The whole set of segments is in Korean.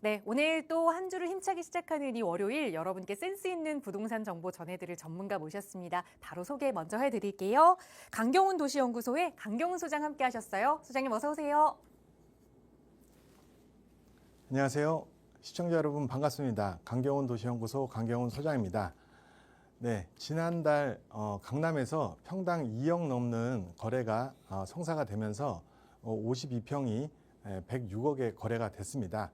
네, 오늘 또 한 주를 힘차게 시작하는 이 월요일 여러분께 센스 있는 부동산 정보 전해드릴 전문가 모셨습니다. 바로 소개 먼저 해드릴게요. 강경훈 도시연구소의 강경훈 소장 함께 하셨어요. 소장님 어서 오세요. 안녕하세요. 시청자 여러분 반갑습니다. 강경훈 도시연구소 강경훈 소장입니다. 네, 지난달 강남에서 평당 2억 넘는 거래가 성사가 되면서 52평이 106억에 거래가 됐습니다.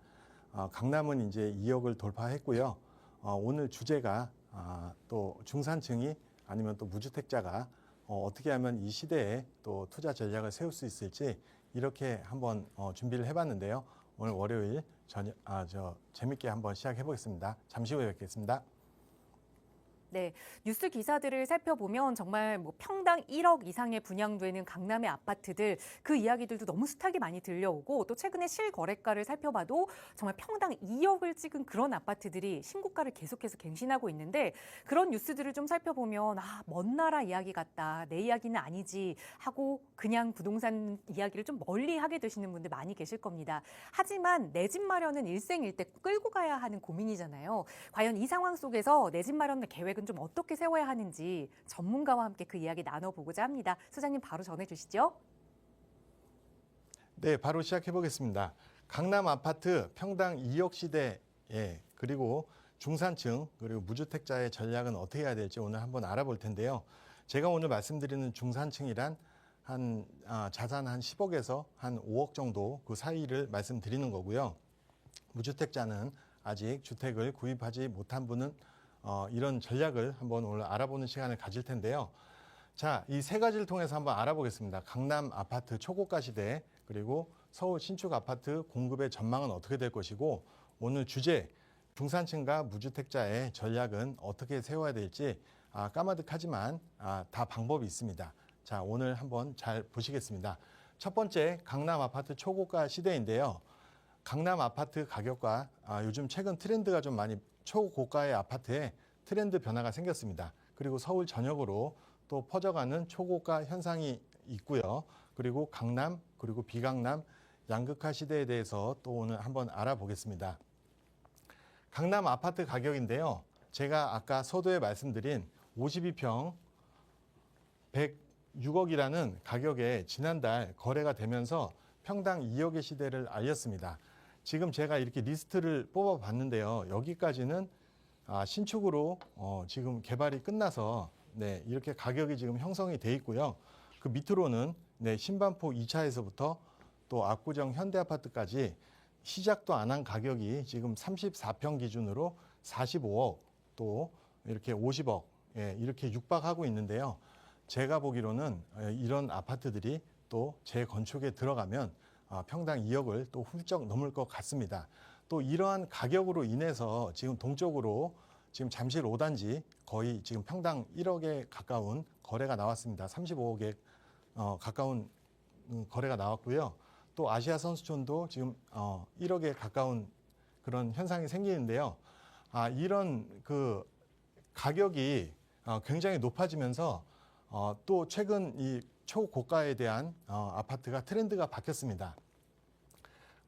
강남은 이제 2억을 돌파했고요. 오늘 주제가 또 중산층이 아니면 또 무주택자가 어떻게 하면 이 시대에 또 투자 전략을 세울 수 있을지 이렇게 한번 준비를 해봤는데요. 오늘 월요일 재밌게 한번 시작해 보겠습니다. 잠시 후에 뵙겠습니다. 네, 뉴스 기사들을 살펴보면 정말 뭐 평당 1억 이상에 분양되는 강남의 아파트들 그 이야기들도 너무 숱하게 많이 들려오고 또 최근에 실거래가를 살펴봐도 정말 평당 2억을 찍은 그런 아파트들이 신고가를 계속해서 갱신하고 있는데 그런 뉴스들을 좀 살펴보면 먼 나라 이야기 같다. 내 이야기는 아니지 하고 그냥 부동산 이야기를 좀 멀리 하게 되시는 분들 많이 계실 겁니다. 하지만 내 집 마련은 일생일대 끌고 가야 하는 고민이잖아요. 과연 이 상황 속에서 내 집 마련의 계획은 좀 어떻게 세워야 하는지 전문가와 함께 그 이야기 나눠보고자 합니다. 소장님 바로 전해주시죠. 네, 바로 시작해 보겠습니다. 강남 아파트 평당 2억 시대에 그리고 중산층 그리고 무주택자의 전략은 어떻게 해야 될지 오늘 한번 알아볼 텐데요. 제가 오늘 말씀드리는 중산층이란 자산 한 10억에서 한 5억 정도 그 사이를 말씀드리는 거고요. 무주택자는 아직 주택을 구입하지 못한 분은 이런 전략을 한번 오늘 알아보는 시간을 가질 텐데요. 자, 이 세 가지를 통해서 한번 알아보겠습니다. 강남 아파트 초고가 시대 그리고 서울 신축 아파트 공급의 전망은 어떻게 될 것이고 오늘 주제 중산층과 무주택자의 전략은 어떻게 세워야 될지 까마득하지만 다 방법이 있습니다. 자, 오늘 한번 잘 보시겠습니다. 첫 번째 강남 아파트 초고가 시대인데요. 강남 아파트 가격과 요즘 최근 트렌드가 좀 많이 초고가의 아파트에 트렌드 변화가 생겼습니다. 그리고 서울 전역으로 또 퍼져가는 초고가 현상이 있고요. 그리고 강남 그리고 비강남 양극화 시대에 대해서 또 오늘 한번 알아보겠습니다. 강남 아파트 가격인데요. 제가 아까 서두에 말씀드린 52평 106억이라는 가격에 지난달 거래가 되면서 평당 2억의 시대를 알렸습니다. 지금 제가 이렇게 리스트를 뽑아봤는데요. 여기까지는 신축으로 지금 개발이 끝나서 이렇게 가격이 지금 형성이 돼 있고요. 그 밑으로는 신반포 2차에서부터 또 압구정 현대아파트까지 시작도 안 한 가격이 지금 34평 기준으로 45억 또 이렇게 50억 이렇게 육박하고 있는데요. 제가 보기로는 이런 아파트들이 또 재건축에 들어가면 평당 2억을 또 훌쩍 넘을 것 같습니다. 또 이러한 가격으로 인해서 지금 동쪽으로 지금 잠실 5단지 거의 지금 평당 1억에 가까운 거래가 나왔습니다. 35억에 가까운 거래가 나왔고요. 또 아시아 선수촌도 지금 1억에 가까운 그런 현상이 생기는데요. 이런 그 가격이 굉장히 높아지면서 또 최근 이 초고가에 대한 아파트가 트렌드가 바뀌었습니다.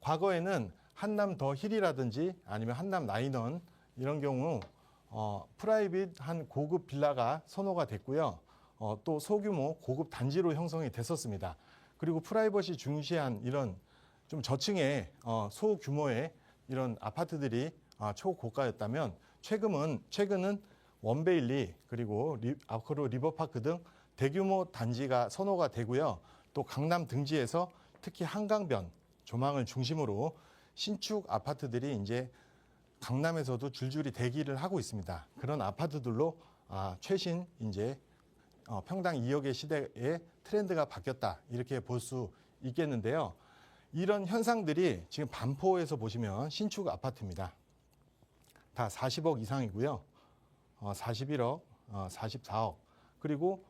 과거에는 한남 더 힐이라든지 아니면 한남 나인원 이런 경우 프라이빗한 고급 빌라가 선호가 됐고요. 또 소규모 고급 단지로 형성이 됐었습니다. 그리고 프라이버시 중시한 이런 좀 저층의 소규모의 이런 아파트들이 초고가였다면 최근은 원베일리 그리고 앞으로 리버파크 등 대규모 단지가 선호가 되고요. 또 강남 등지에서 특히 한강변 조망을 중심으로 신축 아파트들이 이제 강남에서도 줄줄이 대기를 하고 있습니다. 그런 아파트들로 최신 이제 평당 2억의 시대의 트렌드가 바뀌었다 이렇게 볼 수 있겠는데요. 이런 현상들이 지금 반포에서 보시면 신축 아파트입니다. 다 40억 이상이고요. 41억, 44억 그리고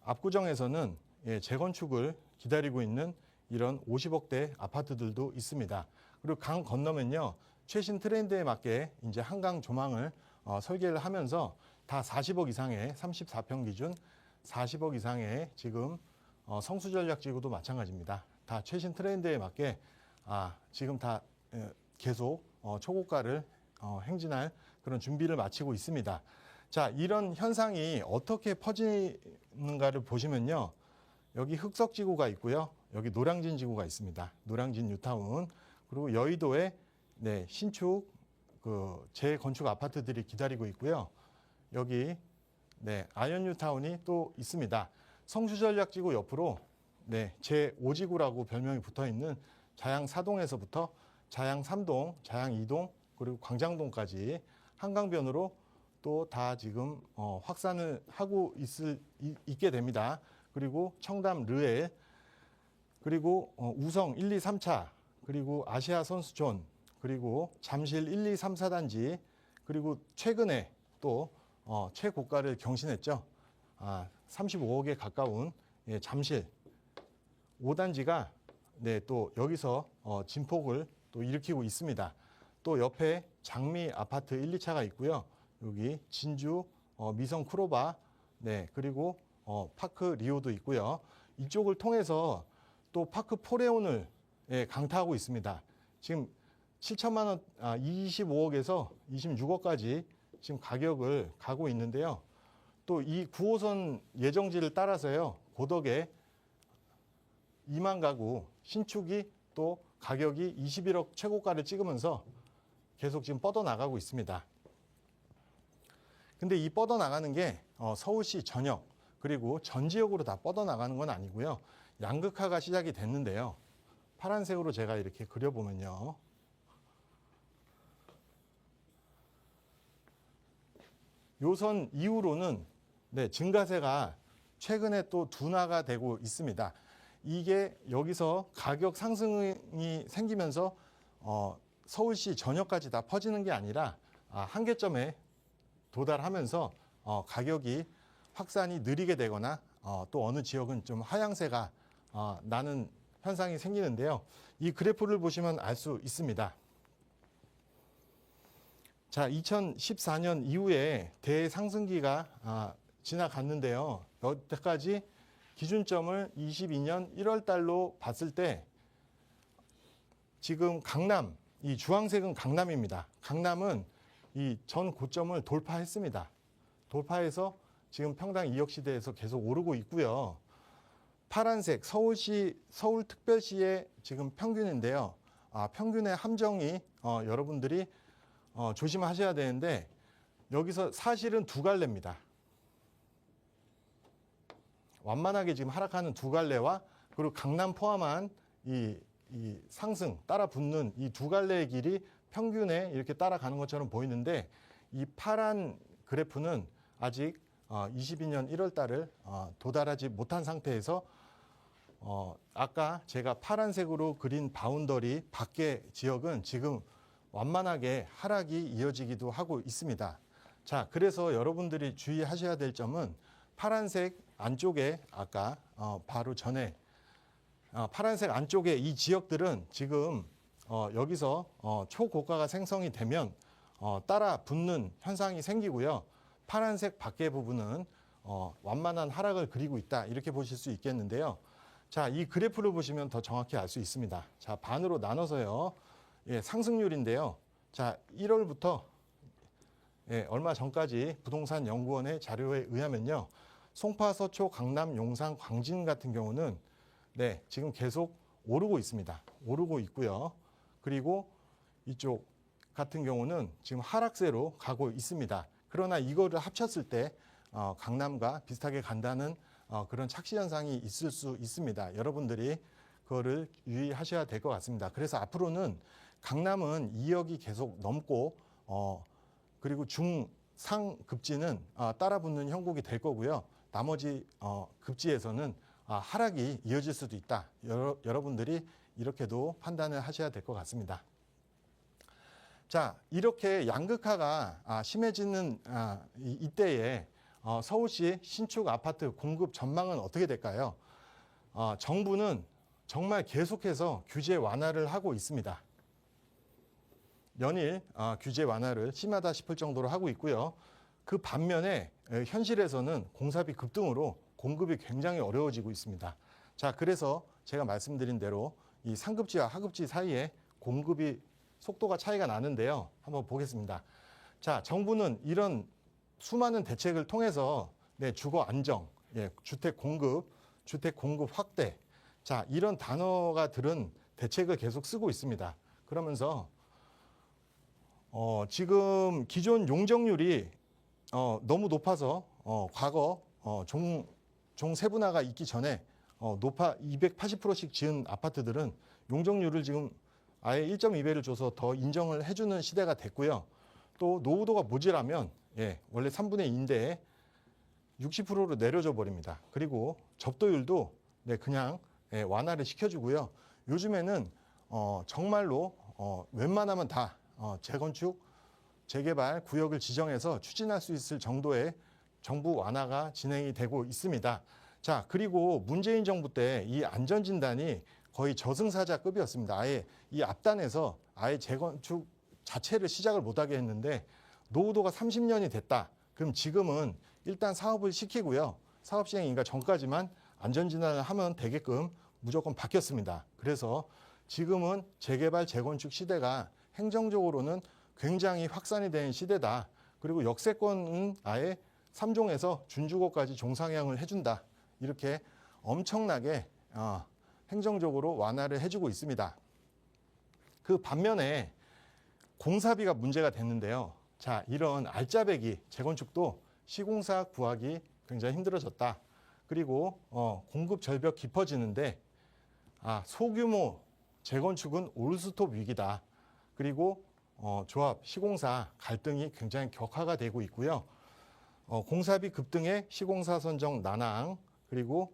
압구정에서는 재건축을 기다리고 있는 이런 50억대 아파트들도 있습니다. 그리고 강 건너면요. 최신 트렌드에 맞게 이제 한강 조망을 설계를 하면서 다 40억 이상의 34평 기준 40억 이상의 지금 성수전략지구도 마찬가지입니다. 다 최신 트렌드에 맞게 지금 다 계속 초고가를 행진할 그런 준비를 마치고 있습니다. 자, 이런 현상이 어떻게 퍼지는가를 보시면요. 여기 흑석지구가 있고요. 여기 노량진 지구가 있습니다. 노량진 뉴타운. 그리고 여의도에 신축 재건축 아파트들이 기다리고 있고요. 여기 아이언 뉴타운이 또 있습니다. 성수전략지구 옆으로 제5지구라고 별명이 붙어 있는 자양 4동에서부터 자양 3동, 자양 2동, 그리고 광장동까지 한강변으로 또 다 지금 확산을 하고 있게 됩니다. 그리고 청담 르엘, 그리고 우성 1, 2, 3차, 그리고 아시아 선수촌, 그리고 잠실 1, 2, 3, 4단지, 그리고 최근에 또 최고가를 경신했죠. 35억에 가까운 잠실 5단지가 또 여기서 진폭을 또 일으키고 있습니다. 또 옆에 장미 아파트 1, 2차가 있고요. 여기 진주 미성 크로바, 그리고 파크 리오도 있고요. 이쪽을 통해서 또 파크 포레온을 강타하고 있습니다. 지금 7천만 원, 25억에서 26억까지 지금 가격을 가고 있는데요. 또 이 9호선 예정지를 따라서요. 고덕에 2만 가구 신축이 또 가격이 21억 최고가를 찍으면서 계속 지금 뻗어나가고 있습니다. 근데 이 뻗어나가는 게 서울시 전역 그리고 전 지역으로 다 뻗어나가는 건 아니고요. 양극화가 시작이 됐는데요. 파란색으로 제가 이렇게 그려보면요. 요선 이후로는 증가세가 최근에 또 둔화가 되고 있습니다. 이게 여기서 가격 상승이 생기면서 서울시 전역까지 다 퍼지는 게 아니라 한계점에 도달하면서 가격이 확산이 느리게 되거나 또 어느 지역은 좀 하향세가 나는 현상이 생기는데요. 이 그래프를 보시면 알 수 있습니다. 자, 2014년 이후에 대상승기가 지나갔는데요. 여태까지 기준점을 22년 1월 달로 봤을 때 지금 강남, 이 주황색은 강남입니다. 강남은 이 전 고점을 돌파했습니다. 돌파해서 지금 평당 2억 시대에서 계속 오르고 있고요. 파란색 서울특별시의 지금 평균인데요. 평균의 함정이 여러분들이 조심하셔야 되는데 여기서 사실은 두 갈래입니다. 완만하게 지금 하락하는 두 갈래와 그리고 강남 포함한 이 상승 따라 붙는 이 두 갈래의 길이 평균에 이렇게 따라가는 것처럼 보이는데 이 파란 그래프는 아직 22년 1월 달을 도달하지 못한 상태에서 아까 제가 파란색으로 그린 바운더리 밖의 지역은 지금 완만하게 하락이 이어지기도 하고 있습니다. 자, 그래서 여러분들이 주의하셔야 될 점은 파란색 안쪽에 아까 바로 전에 파란색 안쪽에 이 지역들은 지금 여기서 초고가가 생성이 되면 따라 붙는 현상이 생기고요. 파란색 밖의 부분은 완만한 하락을 그리고 있다 이렇게 보실 수 있겠는데요. 자, 이 그래프를 보시면 더 정확히 알 수 있습니다. 자, 반으로 나눠서요. 상승률인데요. 자, 1월부터 얼마 전까지 부동산 연구원의 자료에 의하면요. 송파, 서초, 강남, 용산, 광진 같은 경우는 지금 계속 오르고 있습니다. 오르고 있고요. 그리고 이쪽 같은 경우는 지금 하락세로 가고 있습니다. 그러나 이거를 합쳤을 때 강남과 비슷하게 간다는 그런 착시 현상이 있을 수 있습니다. 여러분들이 그거를 유의하셔야 될 것 같습니다. 그래서 앞으로는 강남은 2억이 계속 넘고 그리고 중상급지는 따라붙는 형국이 될 거고요. 나머지 급지에서는 하락이 이어질 수도 있다. 여러분들이 이렇게도 판단을 하셔야 될 것 같습니다. 자, 이렇게 양극화가 심해지는 이때에 서울시 신축 아파트 공급 전망은 어떻게 될까요? 정부는 정말 계속해서 규제 완화를 하고 있습니다. 연일 규제 완화를 심하다 싶을 정도로 하고 있고요. 그 반면에 현실에서는 공사비 급등으로 공급이 굉장히 어려워지고 있습니다. 자, 그래서 제가 말씀드린 대로 이 상급지와 하급지 사이에 공급이 속도가 차이가 나는데요. 한번 보겠습니다. 자, 정부는 이런 수많은 대책을 통해서 주거 안정, 주택 공급 확대, 자, 이런 단어가 들은 대책을 계속 쓰고 있습니다. 그러면서 지금 기존 용적률이 너무 높아서 과거 종 세분화가 있기 전에 높아 280%씩 지은 아파트들은 용적률을 지금 아예 1.2배를 줘서 더 인정을 해주는 시대가 됐고요. 또 노후도가 모자라면 원래 3분의 2인데 60%로 내려져 버립니다. 그리고 접도율도 그냥 완화를 시켜주고요. 요즘에는 정말로 웬만하면 다 재건축, 재개발 구역을 지정해서 추진할 수 있을 정도의 정부 완화가 진행이 되고 있습니다. 자, 그리고 문재인 정부 때 이 안전진단이 거의 저승사자급이었습니다. 아예 이 앞단에서 아예 재건축 자체를 시작을 못하게 했는데 노후도가 30년이 됐다. 그럼 지금은 일단 사업을 시키고요. 사업 시행 인가 전까지만 안전진단을 하면 되게끔 무조건 바뀌었습니다. 그래서 지금은 재개발, 재건축 시대가 행정적으로는 굉장히 확산이 된 시대다. 그리고 역세권은 아예 3종에서 준주거까지 종상향을 해준다. 이렇게 엄청나게 행정적으로 완화를 해주고 있습니다. 그 반면에 공사비가 문제가 됐는데요. 자, 이런 알짜배기 재건축도 시공사 구하기 굉장히 힘들어졌다. 그리고 공급 절벽 깊어지는데 소규모 재건축은 올스톱 위기다. 그리고 조합, 시공사 갈등이 굉장히 격화가 되고 있고요. 공사비 급등에 시공사 선정 난항, 그리고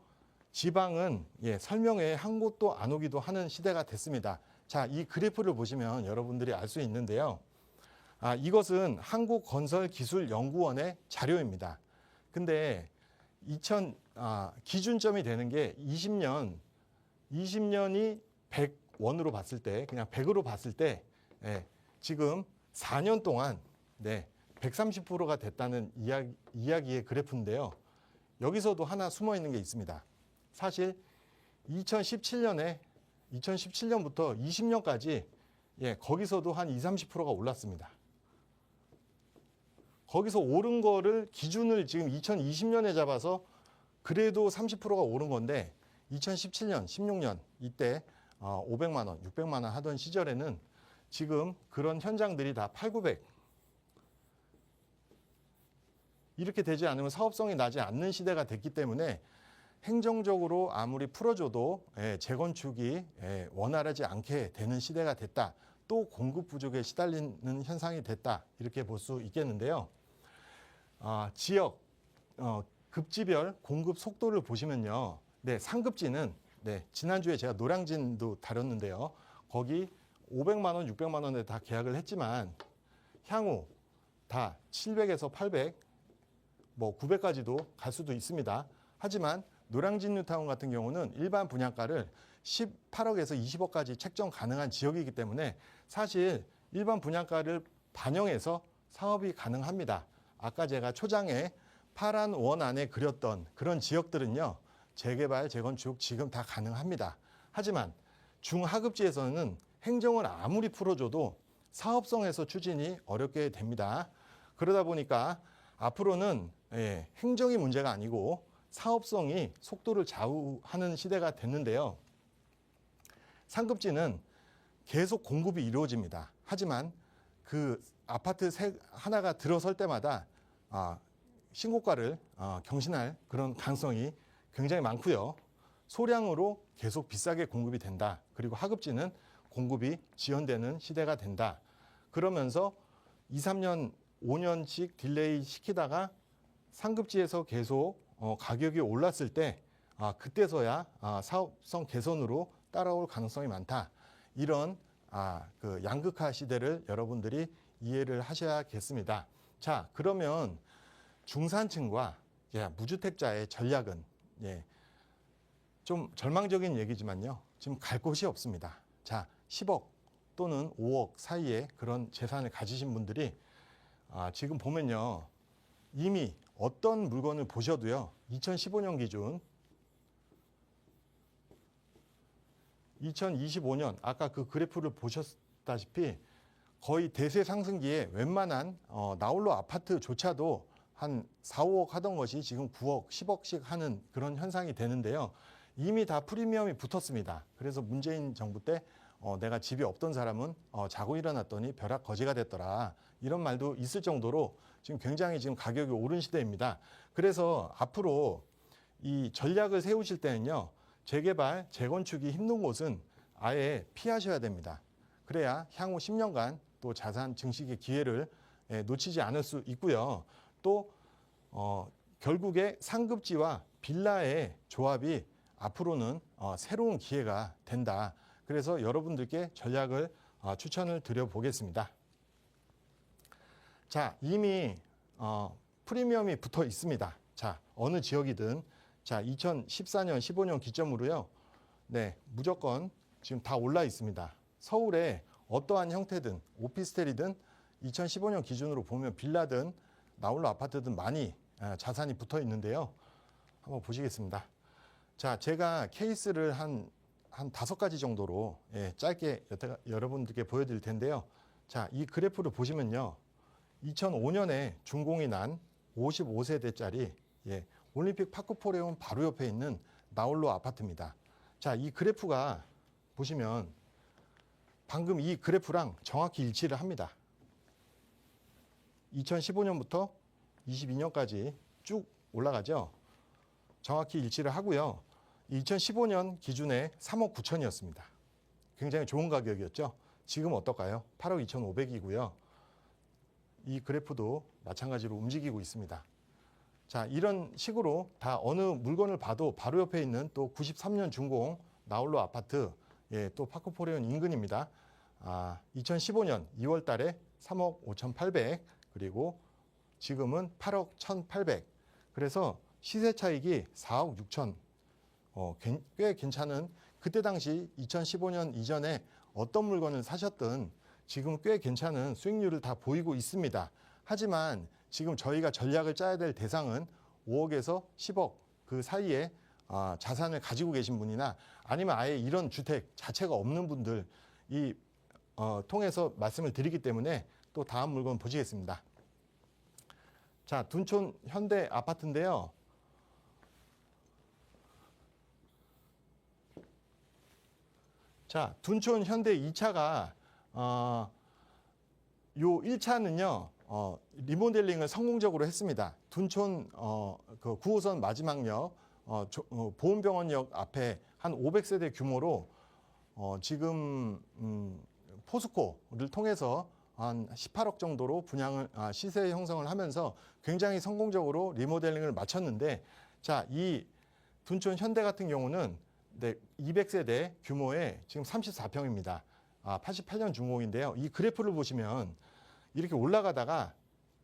지방은 설명회에 한 곳도 안 오기도 하는 시대가 됐습니다. 자, 이 그래프를 보시면 여러분들이 알 수 있는데요. 이것은 한국건설기술연구원의 자료입니다. 근데 기준점이 되는 게 20년이 100원으로 봤을 때, 그냥 100으로 봤을 때, 지금 4년 동안 130%가 됐다는 이야기의 그래프인데요. 여기서도 하나 숨어 있는 게 있습니다. 사실 2017년부터 20년까지 거기서도 한 20-30%가 올랐습니다. 거기서 오른 거를 기준을 지금 2020년에 잡아서 그래도 30%가 오른 건데 2017년, 16년 이때 500만 원, 600만 원 하던 시절에는 지금 그런 현장들이 다 800, 900 이렇게 되지 않으면 사업성이 나지 않는 시대가 됐기 때문에 행정적으로 아무리 풀어줘도 재건축이 원활하지 않게 되는 시대가 됐다. 또 공급 부족에 시달리는 현상이 됐다. 이렇게 볼 수 있겠는데요. 지역 급지별 공급 속도를 보시면요. 상급지는 지난주에 제가 노량진도 다뤘는데요. 거기 500만 원, 600만 원에 다 계약을 했지만 향후 다 700에서 800, 900까지도 갈 수도 있습니다. 하지만 노량진 뉴타운 같은 경우는 일반 분양가를 18억에서 20억까지 책정 가능한 지역이기 때문에 사실 일반 분양가를 반영해서 사업이 가능합니다. 아까 제가 초장에 파란 원 안에 그렸던 그런 지역들은요. 재개발, 재건축 지금 다 가능합니다. 하지만 중하급지에서는 행정을 아무리 풀어줘도 사업성에서 추진이 어렵게 됩니다. 그러다 보니까 앞으로는 행정이 문제가 아니고 사업성이 속도를 좌우하는 시대가 됐는데요. 상급지는 계속 공급이 이루어집니다. 하지만 그 아파트 하나가 들어설 때마다 신고가를 경신할 그런 가능성이 굉장히 많고요. 소량으로 계속 비싸게 공급이 된다. 그리고 하급지는 공급이 지연되는 시대가 된다. 그러면서 2, 3년, 5년씩 딜레이 시키다가 상급지에서 계속 가격이 올랐을 때 그때서야 사업성 개선으로 따라올 가능성이 많다. 이런 그 양극화 시대를 여러분들이 이해를 하셔야겠습니다. 자, 그러면 중산층과 무주택자의 전략은 좀 절망적인 얘기지만요. 지금 갈 곳이 없습니다. 자, 10억 또는 5억 사이에 그런 재산을 가지신 분들이 지금 보면요. 이미 어떤 물건을 보셔도요. 2015년 기준 2025년 아까 그 그래프를 보셨다시피 거의 대세 상승기에 웬만한 나홀로 아파트조차도 한 4, 5억 하던 것이 지금 9억, 10억씩 하는 그런 현상이 되는데요. 이미 다 프리미엄이 붙었습니다. 그래서 문재인 정부 때 내가 집이 없던 사람은 자고 일어났더니 벼락 거지가 됐더라. 이런 말도 있을 정도로 지금 굉장히 지금 가격이 오른 시대입니다. 그래서 앞으로 이 전략을 세우실 때는요. 재개발, 재건축이 힘든 곳은 아예 피하셔야 됩니다. 그래야 향후 10년간 또 자산 증식의 기회를 놓치지 않을 수 있고요. 또 결국에 상급지와 빌라의 조합이 앞으로는 새로운 기회가 된다. 그래서 여러분들께 전략을 추천을 드려보겠습니다. 자, 이미 프리미엄이 붙어 있습니다. 자, 어느 지역이든 자, 2014년, 15년 기점으로요. 네, 무조건 지금 다 올라 있습니다. 서울에 어떠한 형태든 오피스텔이든 2015년 기준으로 보면 빌라든 나홀로 아파트든 많이 자산이 붙어 있는데요. 한번 보시겠습니다. 자, 제가 케이스를 한 5가지 정도로 짧게 여러분들께 보여드릴 텐데요. 자, 이 그래프를 보시면요. 2005년에 준공이 난 55세대짜리 올림픽 파크포레온 바로 옆에 있는 나홀로 아파트입니다. 자, 이 그래프가 보시면 방금 이 그래프랑 정확히 일치를 합니다. 2015년부터 22년까지 쭉 올라가죠. 정확히 일치를 하고요. 2015년 기준에 3억 9천이었습니다. 굉장히 좋은 가격이었죠. 지금 어떨까요? 8억 2,500이고요. 이 그래프도 마찬가지로 움직이고 있습니다. 자, 이런 식으로 다 어느 물건을 봐도 바로 옆에 있는 또 93년 준공 나홀로 아파트, 또 파크포레온 인근입니다. 2015년 2월 달에 3억 5,800, 그리고 지금은 8억 1,800. 그래서 시세 차익이 4억 6천. 꽤 괜찮은, 그때 당시 2015년 이전에 어떤 물건을 사셨든 지금 꽤 괜찮은 수익률을 다 보이고 있습니다. 하지만 지금 저희가 전략을 짜야 될 대상은 5억에서 10억 그 사이에 자산을 가지고 계신 분이나 아니면 아예 이런 주택 자체가 없는 분들 통해서 말씀을 드리기 때문에 또 다음 물건 보시겠습니다. 자, 둔촌 현대 아파트인데요. 자, 둔촌 현대 2차가 요 1차는요. 리모델링을 성공적으로 했습니다. 둔촌 그 9호선 마지막역 보은병원역 앞에 한 500세대 규모로 지금 포스코를 통해서 한 18억 정도로 분양을 시세 형성을 하면서 굉장히 성공적으로 리모델링을 마쳤는데, 자, 이 둔촌 현대 같은 경우는 200세대 규모의 지금 34평입니다. 88년 준공인데요. 이 그래프를 보시면 이렇게 올라가다가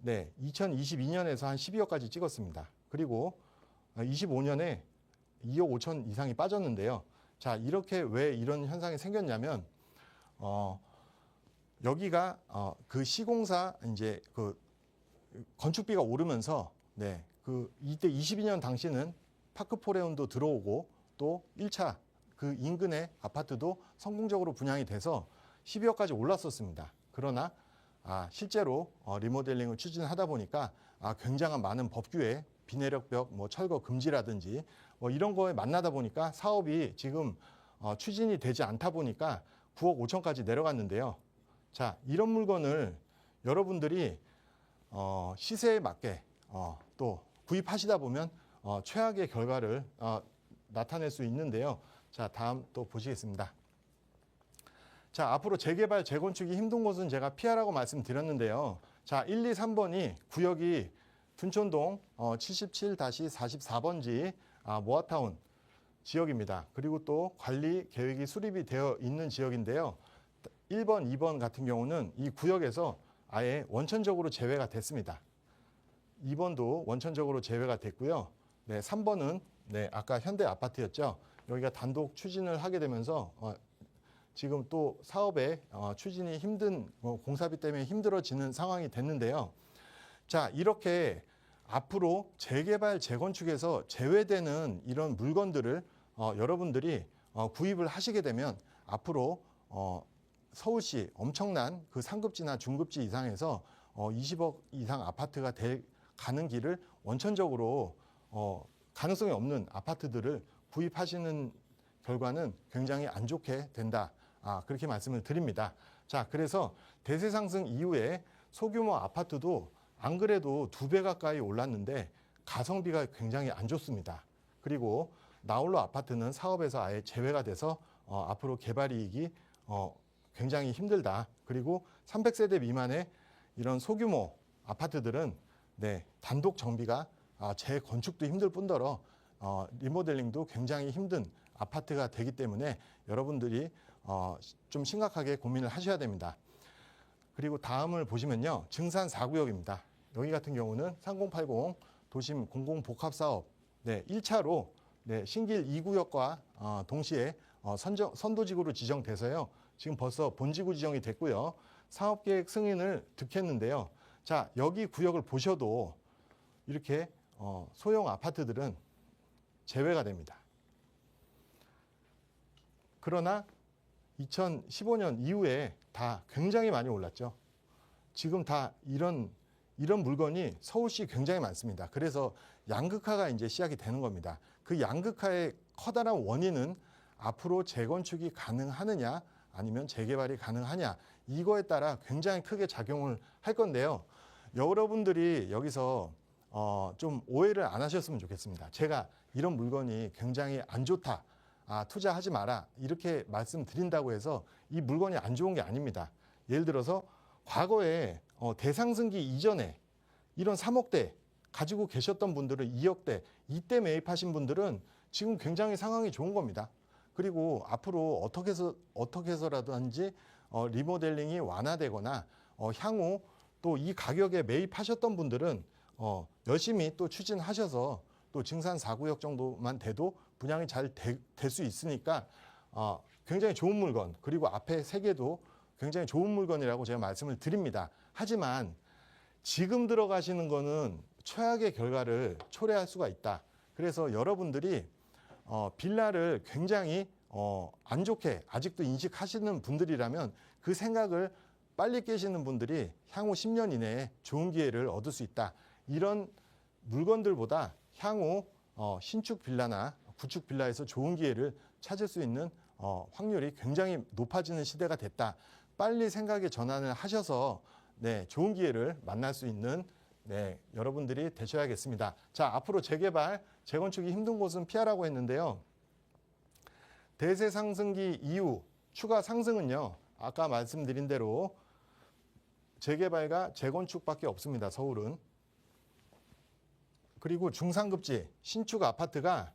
2022년에서 한 12억까지 찍었습니다. 그리고 25년에 2억 5천 이상이 빠졌는데요. 자, 이렇게 왜 이런 현상이 생겼냐면 여기가 그 시공사 이제 그 건축비가 오르면서 이때 22년 당시는 파크포레온도 들어오고 또 1차 그 인근의 아파트도 성공적으로 분양이 돼서 12억까지 올랐었습니다. 그러나 실제로 리모델링을 추진하다 보니까 굉장한 많은 법규에 비내력벽, 철거 금지라든지 이런 거에 만나다 보니까 사업이 지금 추진이 되지 않다 보니까 9억 5천까지 내려갔는데요. 자, 이런 물건을 여러분들이 시세에 맞게 또 구입하시다 보면 최악의 결과를 나타낼 수 있는데요. 자, 다음 또 보시겠습니다. 자, 앞으로 재개발, 재건축이 힘든 곳은 제가 피하라고 말씀드렸는데요. 자, 1, 2, 3번이 구역이 둔촌동 77-44번지 모아타운 지역입니다. 그리고 또 관리 계획이 수립이 되어 있는 지역인데요. 1번, 2번 같은 경우는 이 구역에서 아예 원천적으로 제외가 됐습니다. 2번도 원천적으로 제외가 됐고요. 3번은 아까 현대 아파트였죠. 여기가 단독 추진을 하게 되면서 지금 또 사업의 추진이 힘든 공사비 때문에 힘들어지는 상황이 됐는데요. 자, 이렇게 앞으로 재개발, 재건축에서 제외되는 이런 물건들을 여러분들이 구입을 하시게 되면 앞으로 서울시 엄청난 그 상급지나 중급지 이상에서 20억 이상 아파트가 가는 길을 원천적으로 가능성이 없는 아파트들을 구입하시는 결과는 굉장히 안 좋게 된다. 그렇게 말씀을 드립니다. 자, 그래서 대세 상승 이후에 소규모 아파트도 안 그래도 2배 가까이 올랐는데 가성비가 굉장히 안 좋습니다. 그리고 나홀로 아파트는 사업에서 아예 제외가 돼서 앞으로 개발 이익이 굉장히 힘들다. 그리고 300세대 미만의 이런 소규모 아파트들은 단독 정비가 재건축도 힘들 뿐더러 리모델링도 굉장히 힘든 아파트가 되기 때문에 여러분들이 좀 심각하게 고민을 하셔야 됩니다. 그리고 다음을 보시면요. 증산 4구역입니다. 여기 같은 경우는 3080 도심 공공복합사업 1차로 신길 2구역과 동시에 선도지구로 지정돼서요. 지금 벌써 본지구 지정이 됐고요. 사업계획 승인을 득했는데요. 자, 여기 구역을 보셔도 이렇게 소형 아파트들은 제외가 됩니다. 그러나 2015년 이후에 다 굉장히 많이 올랐죠. 지금 다 이런 물건이 서울시 굉장히 많습니다. 그래서 양극화가 이제 시작이 되는 겁니다. 그 양극화의 커다란 원인은 앞으로 재건축이 가능하느냐 아니면 재개발이 가능하냐 이거에 따라 굉장히 크게 작용을 할 건데요. 여러분들이 여기서 좀 오해를 안 하셨으면 좋겠습니다. 제가 이런 물건이 굉장히 안 좋다. 투자하지 마라. 이렇게 말씀드린다고 해서 이 물건이 안 좋은 게 아닙니다. 예를 들어서 과거에 대상승기 이전에 이런 3억대 가지고 계셨던 분들은 2억대, 이때 매입하신 분들은 지금 굉장히 상황이 좋은 겁니다. 그리고 앞으로 어떻게 해서라든지 리모델링이 완화되거나 향후 또 이 가격에 매입하셨던 분들은 열심히 또 추진하셔서 또 증산 4구역 정도만 돼도 분양이 잘 될 수 있으니까 굉장히 좋은 물건, 그리고 앞에 3개도 굉장히 좋은 물건이라고 제가 말씀을 드립니다. 하지만 지금 들어가시는 거는 최악의 결과를 초래할 수가 있다. 그래서 여러분들이 빌라를 굉장히 안 좋게 아직도 인식하시는 분들이라면 그 생각을 빨리 깨시는 분들이 향후 10년 이내에 좋은 기회를 얻을 수 있다. 이런 물건들보다 향후 신축 빌라나 구축 빌라에서 좋은 기회를 찾을 수 있는 확률이 굉장히 높아지는 시대가 됐다. 빨리 생각의 전환을 하셔서 좋은 기회를 만날 수 있는 여러분들이 되셔야겠습니다. 자, 앞으로 재개발, 재건축이 힘든 곳은 피하라고 했는데요. 대세 상승기 이후 추가 상승은요. 아까 말씀드린 대로 재개발과 재건축밖에 없습니다. 서울은. 그리고 중상급지, 신축 아파트가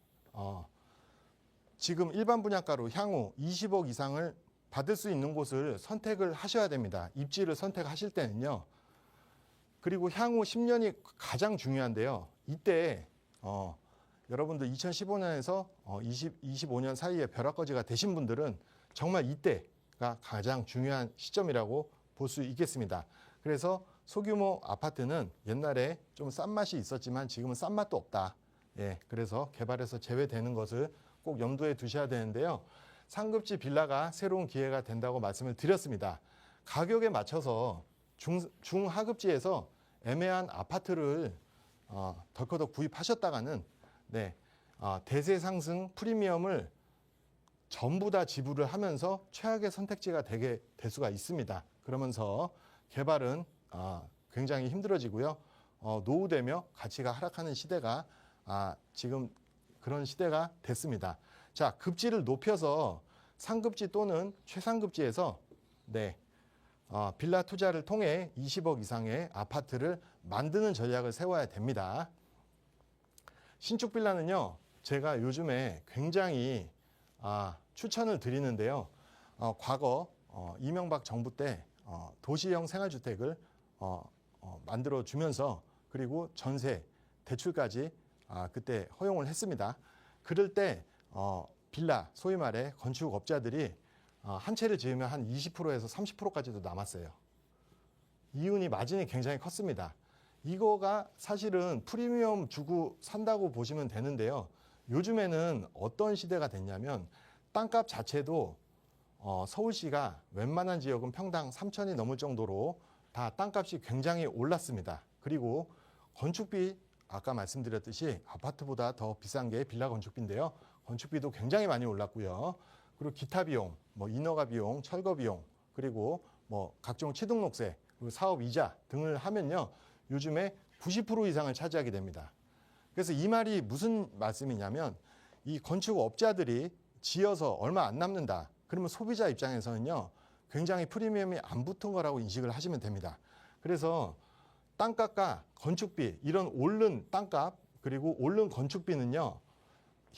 지금 일반 분양가로 향후 20억 이상을 받을 수 있는 곳을 선택을 하셔야 됩니다. 입지를 선택하실 때는요. 그리고 향후 10년이 가장 중요한데요. 이때 여러분들 2015년에서 25년 사이에 벼락거지가 되신 분들은 정말 이때가 가장 중요한 시점이라고 볼 수 있겠습니다. 그래서 소규모 아파트는 옛날에 좀 싼 맛이 있었지만 지금은 싼 맛도 없다. 그래서 개발에서 제외되는 것을 꼭 염두에 두셔야 되는데요. 상급지 빌라가 새로운 기회가 된다고 말씀을 드렸습니다. 가격에 맞춰서 중하급지에서 애매한 아파트를 덜커덕 구입하셨다가는 대세 상승 프리미엄을 전부 다 지불을 하면서 최악의 선택지가 되게 될 수가 있습니다. 그러면서 개발은 굉장히 힘들어지고요. 노후되며 가치가 하락하는 시대가 지금 그런 시대가 됐습니다. 자, 급지를 높여서 상급지 또는 최상급지에서 빌라 투자를 통해 20억 이상의 아파트를 만드는 전략을 세워야 됩니다. 신축 빌라는요, 제가 요즘에 굉장히 추천을 드리는데요. 과거 이명박 정부 때 도시형 생활주택을 만들어 주면서 그리고 전세, 대출까지 그때 허용을 했습니다. 그럴 때 빌라, 소위 말해 건축업자들이 한 채를 지으면 한 20%에서 30%까지도 남았어요. 이윤이 마진이 굉장히 컸습니다. 이거가 사실은 프리미엄 주고 산다고 보시면 되는데요. 요즘에는 어떤 시대가 됐냐면 땅값 자체도 서울시가 웬만한 지역은 평당 3천이 넘을 정도로 다 땅값이 굉장히 올랐습니다. 그리고 건축비 아까 말씀드렸듯이 아파트보다 더 비싼 게 빌라 건축비인데요. 건축비도 굉장히 많이 올랐고요. 그리고 기타 비용, 뭐 인허가 비용, 철거 비용, 그리고 뭐 각종 취등록세, 그리고 사업 이자 등을 하면요. 요즘에 90% 이상을 차지하게 됩니다. 그래서 이 말이 무슨 말씀이냐면 이 건축업자들이 지어서 얼마 안 남는다. 그러면 소비자 입장에서는요. 굉장히 프리미엄이 안 붙은 거라고 인식을 하시면 됩니다. 그래서 땅값과 건축비, 이런 오른 땅값 그리고 오른 건축비는요.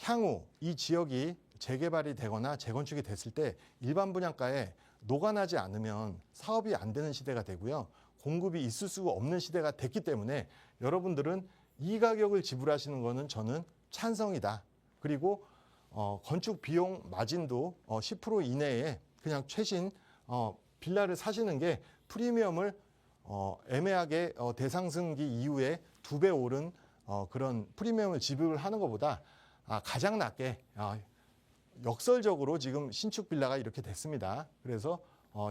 향후 이 지역이 재개발이 되거나 재건축이 됐을 때 일반 분양가에 녹아나지 않으면 사업이 안 되는 시대가 되고요. 공급이 있을 수가 없는 시대가 됐기 때문에 여러분들은 이 가격을 지불하시는 거는 저는 찬성이다. 그리고 건축 비용 마진도 10% 이내에 그냥 최신 빌라를 사시는 게 프리미엄을 애매하게 대상승기 이후에 2배 오른 그런 프리미엄을 지불하는 것보다 가장 낮게 역설적으로 지금 신축 빌라가 이렇게 됐습니다. 그래서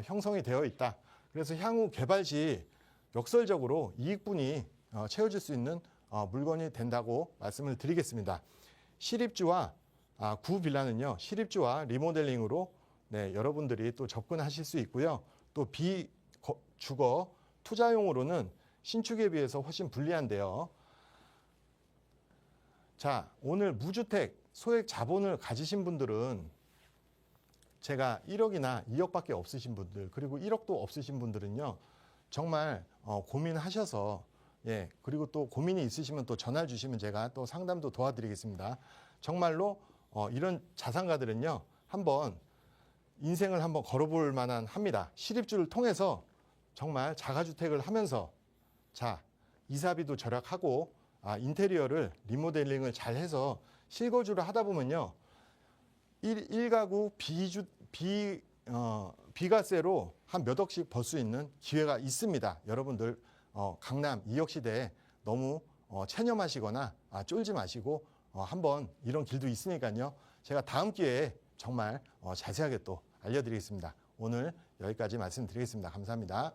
형성이 되어 있다. 그래서 향후 개발 시 역설적으로 이익분이 채워질 수 있는 물건이 된다고 말씀을 드리겠습니다. 시립주와 구빌라는요. 시립주와 리모델링으로 여러분들이 또 접근하실 수 있고요. 또 비주거 투자용으로는 신축에 비해서 훨씬 불리한데요. 자, 오늘 무주택 소액 자본을 가지신 분들은 제가 1억이나 2억밖에 없으신 분들 그리고 1억도 없으신 분들은요. 정말 고민하셔서 그리고 또 고민이 있으시면 또 전화를 주시면 제가 또 상담도 도와드리겠습니다. 정말로 이런 자산가들은요. 한번 인생을 한번 걸어볼 만한 합니다. 시립주를 통해서 정말 자가주택을 하면서 이사비도 절약하고 인테리어를 리모델링을 잘 해서 실거주를 하다 보면요. 1가구 비과세로 한 몇 억씩 벌 수 있는 기회가 있습니다. 여러분들 강남 2억 시대에 너무 체념하시거나 쫄지 마시고 한번 이런 길도 있으니까요. 제가 다음 기회에 정말 자세하게 또 알려드리겠습니다. 오늘 여기까지 말씀드리겠습니다. 감사합니다.